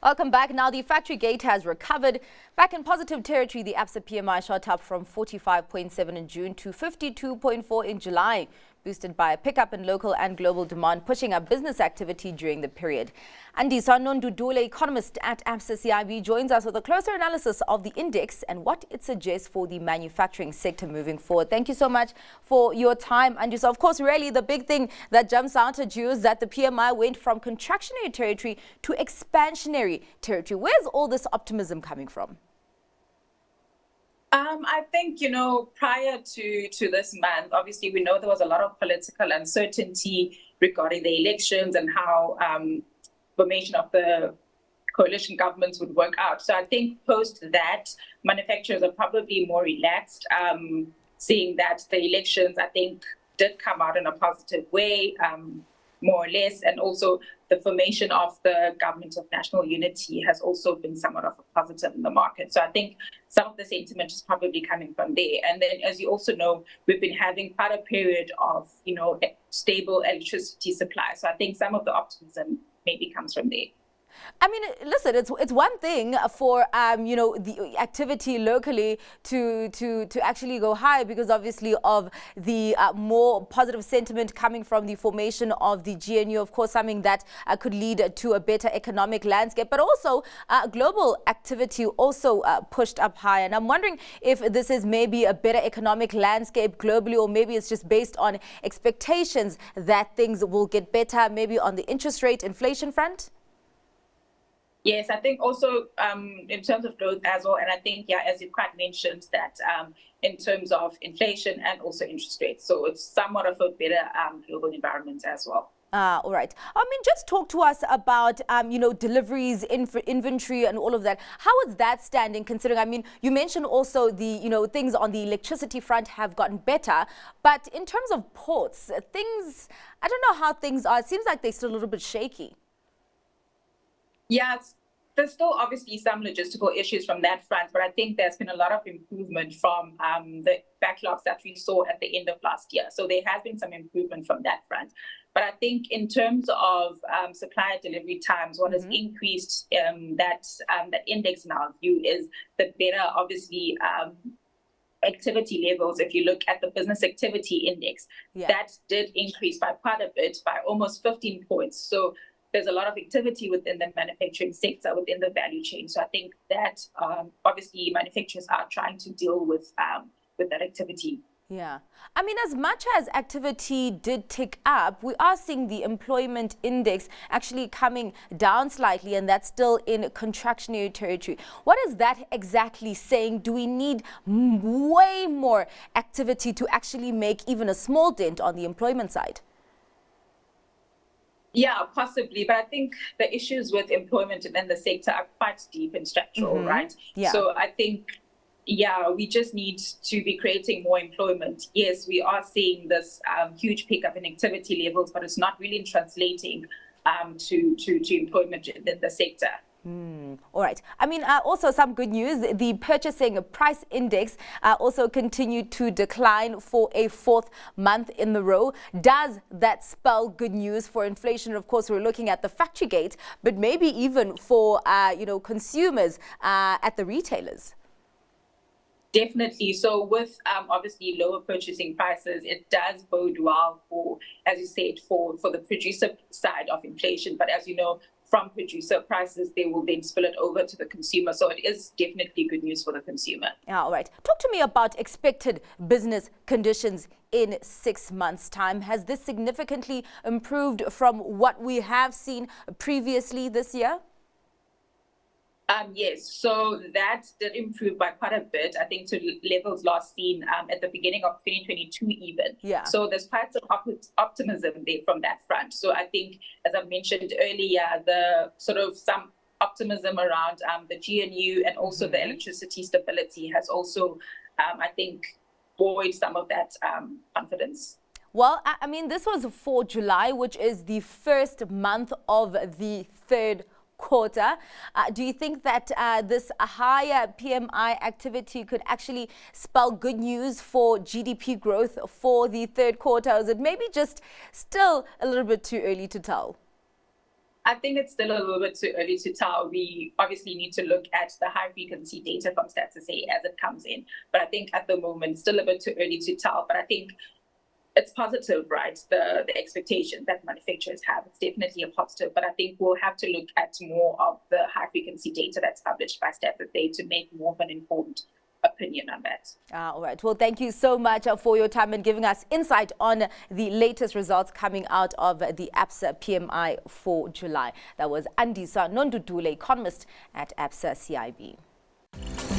Welcome back. Now, the factory gate has recovered. Back in positive territory, the Absa PMI shot up from 45.7 in June to 52.4 in July, boosted by a pickup in local and global demand, pushing up business activity during the period. Andiswa Nondudule, economist at Absa CIB, joins us with a closer analysis of the index and what it suggests for the manufacturing sector moving forward. Thank you so much for your time, Andiswa. Of course, really the big thing that jumps out at you is that the PMI went from contractionary territory to expansionary territory. Where's all this optimism coming from? I think, prior to this month, obviously, we know there was a lot of political uncertainty regarding the elections and how formation of the coalition governments would work out. So I think post that, manufacturers are probably more relaxed, seeing that the elections, I think, did come out in a positive way, more or less, and also the formation of the government of national unity has also been somewhat of a positive in the market. So I think some of the sentiment is probably coming from there. And then, as you also know, we've been having quite a period of, stable electricity supply. So I think some of the optimism maybe comes from there. I mean, listen, it's one thing for the activity locally to actually go high because obviously of the more positive sentiment coming from the formation of the GNU, of course, something that could lead to a better economic landscape, but also global activity also pushed up high. And I'm wondering if this is maybe a better economic landscape globally, or maybe it's just based on expectations that things will get better, maybe on the interest rate inflation front. Yes, I think also in terms of growth as well, and I think, as you quite mentioned, that in terms of inflation and also interest rates. So it's somewhat of a better global environment as well. All right. I mean, just talk to us about, deliveries, inventory and all of that. How is that standing considering, I mean, you mentioned also the, things on the electricity front have gotten better. But in terms of ports, things, I don't know how things are. It seems like they're still a little bit shaky. Yeah, there's still obviously some logistical issues from that front, but I think there's been a lot of improvement from the backlogs that we saw at the end of last year. So there has been some improvement from that front. But I think in terms of supplier delivery times, what has increased that index in our view is the better, obviously, activity levels. If you look at the business activity index, that did increase by quite a bit, by almost 15 points. So there's a lot of activity within the manufacturing sector, within the value chain. So I think that obviously manufacturers are trying to deal with that activity. Yeah. I mean, as much as activity did tick up, we are seeing the employment index actually coming down slightly, and that's still in contractionary territory. What is that exactly saying? Do we need way more activity to actually make even a small dent on the employment side? Yeah, possibly. But I think the issues with employment in the sector are quite deep and structural, right? Yeah. So I think, we just need to be creating more employment. Yes, we are seeing this huge pickup in activity levels, but it's not really translating to employment in the sector. All right. I mean, also some good news. The purchasing price index also continued to decline for a fourth month in the row. Does that spell good news for inflation? Of course, we're looking at the factory gate, but maybe even for, consumers at the retailers. Definitely. So with obviously lower purchasing prices, it does bode well for, as you said, for the producer side of inflation. But as you know, from producer prices, they will then spill it over to the consumer. So it is definitely good news for the consumer. All right. Talk to me about expected business conditions in 6 months' time. Has this significantly improved from what we have seen previously this year? Yes, so that did improve by quite a bit, I think, to levels last seen at the beginning of 2022 even. Yeah. So there's quite some optimism there from that front. So I think, as I mentioned earlier, the sort of some optimism around the GNU and also the electricity stability has also, I think, buoyed some of that confidence. Well, I mean, this was for July, which is the first month of the third quarter. Do you think that this higher PMI activity could actually spell good news for GDP growth for the third quarter? Or is it maybe just still a little bit too early to tell? I think it's still a little bit too early to tell. We obviously need to look at the high frequency data from Stats SA as it comes in. But I think at the moment, still a bit too early to tell. But I think it's positive, right? The expectation that manufacturers have, it's definitely a positive. But I think we'll have to look at more of the high frequency data that's published by Stats SA to make more of an informed opinion on that. All right. Well, thank you so much for your time and giving us insight on the latest results coming out of the Absa PMI for July. That was Andiswa Nondudule, economist at Absa CIB.